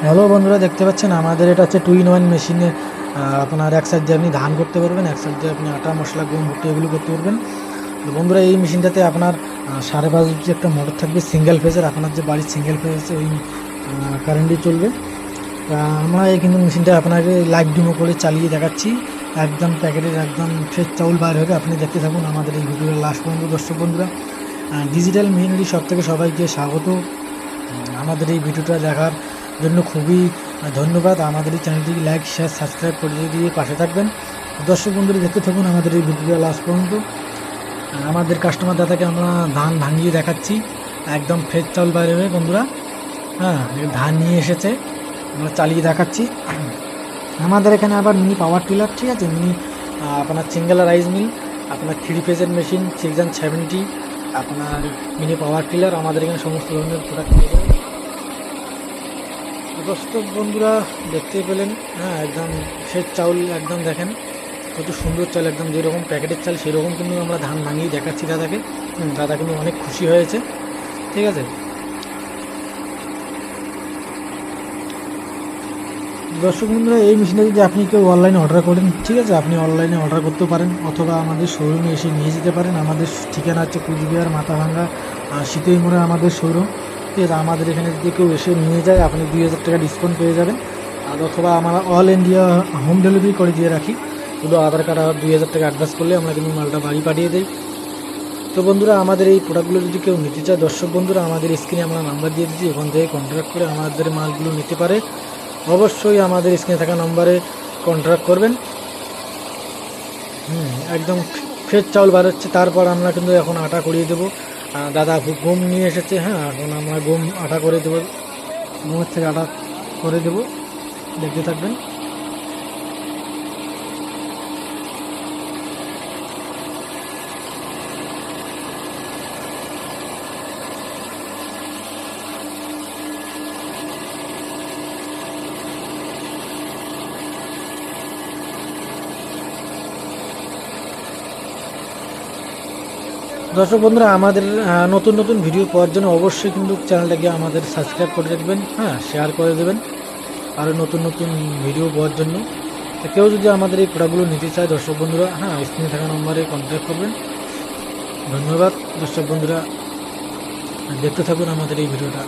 Hello বন্ধুরা, দেখতে পাচ্ছেন আমাদের এটা হচ্ছে 2-in-1 মেশিনে। আপনার এক সাইড দিয়ে আপনি ধান করতে পারবেন, এক সাইড দিয়ে আপনি আটা মশলা গম ভুট্টা এগুলো করতে পারবেন। তো বন্ধুরা, এই মেশিনটাতে আপনার 5.5 যে একটা মোটর থাকবে সিঙ্গেল ফেজের, আপনার যে বাড়ির সিঙ্গেল ফেজ আছে ওই কারেন্টই চলবে। আমরা এই কিন্তু মেশিনটা আপনাকে লাইভ ডেমো করে চালিয়ে দেখাচ্ছি। একদম প্যাকেটের একদম ফ্রেশ চাউল বাইর হবে। আপনি দেখতে থাকুন আমাদের এই ভিডিওর লাস্ট পর্যন্ত। দর্শক বন্ধুরা, ডিজিটাল মেশিনারি সব থেকে সবাইকে স্বাগত। আমাদের এই ভিডিওটা দেখার জন্য খুবই ধন্যবাদ। আমাদের এই চ্যানেলটিকে লাইক শেয়ার সাবস্ক্রাইব করে দিয়ে পাশে থাকবেন। দর্শক বন্ধুরা, দেখতে থাকুন আমাদের এই ভিডিওটা লাস্ট পর্যন্ত। আমাদের কাস্টমার দাদাকে আমরা ধান ভাঙিয়ে দেখাচ্ছি, একদম ফ্রেশ চাউল বাইরে হবে বন্ধুরা। হ্যাঁ, ধান নিয়ে এসেছে, আমরা চালিয়ে দেখাচ্ছি। আমাদের এখানে আবার মিনি পাওয়ার টিলার, ঠিক আছে, মিনি আপনার সিঙ্গেল রাইস মিল, আপনার 3 ফেজের মেশিন 670, আপনার মিনি পাওয়ার টিলার, আমাদের এখানে সমস্ত ধরনের প্রোডাক্ট পেয়ে যাবেন। দর্শক বন্ধুরা, দেখতেই পেলেন, হ্যাঁ, একদম ফ্রেশ চাউল, একদম দেখেন কত সুন্দর চাল, একদম যেরকম প্যাকেটের চাল সেরকম কিন্তু আমরা ধান ভাঙিয়ে দেখাচ্ছি দাদাকে। দাদা কিন্তু অনেক খুশি হয়েছে, ঠিক আছে। দর্শক বন্ধুরা, এই মেশিনটা যদি আপনি কেউ অনলাইনে অর্ডার করেন, ঠিক আছে, আপনি অনলাইনে অর্ডার করতে পারেন অথবা আমাদের শোরুমে এসে নিয়ে যেতে পারেন। আমাদের ঠিকানা হচ্ছে কুচবিহার মাথাভাঙ্গা শীতই মোড়ে আমাদের শোরুম, ঠিক আছে। আমাদের এখানে যদি কেউ এসে নিয়ে যায়, আপনি 2,000 টাকা ডিসকাউন্ট পেয়ে যাবেন। আর অথবা আমরা অল ইন্ডিয়া হোম ডেলিভারি করে দিয়ে রাখি। শুধু আধার কার্ড আর 2,000 টাকা অ্যাডভান্স করলে আমরা কিন্তু মালটা বাড়ি পাঠিয়ে দিই। তো বন্ধুরা, আমাদের এই প্রোডাক্টগুলো যদি কেউ নিতে চায়, দর্শক বন্ধুরা, আমাদের স্ক্রিনে আমরা নাম্বার দিয়ে দিচ্ছি, ওখান থেকে কন্ট্যাক্ট করে আমাদের মালগুলো নিতে পারে। অবশ্যই আমাদের স্ক্রিনে থাকা নম্বরে কন্ট্যাক্ট করবেন। একদম ফ্রেশ চাউল বার হচ্ছে, তারপর আমরা কিন্তু এখন আটা করিয়ে দেবো। দাদা গম নিয়ে এসেছে, হ্যাঁ, এখন আমরা গম আটা করে দেবো, গমের থেকে আটা করে দেবো, দেখতে থাকবেন। দর্শক বন্ধুরা, আমাদের নতুন নতুন ভিডিও পাওয়ার জন্য অবশ্যই কিন্তু চ্যানেলটাকে আমাদের সাবস্ক্রাইব করে রাখবেন, হ্যাঁ, শেয়ার করে দেবেন আরও নতুন নতুন ভিডিও পাওয়ার জন্য। তো কেউ যদি আমাদের এই প্রোডাক্টগুলো নিতে চায়, দর্শক বন্ধুরা, হ্যাঁ, স্ক্রিনে থাকা নম্বরে কন্ট্যাক্ট করবেন। ধন্যবাদ দর্শক বন্ধুরা, দেখতে থাকুন আমাদের এই ভিডিওটা।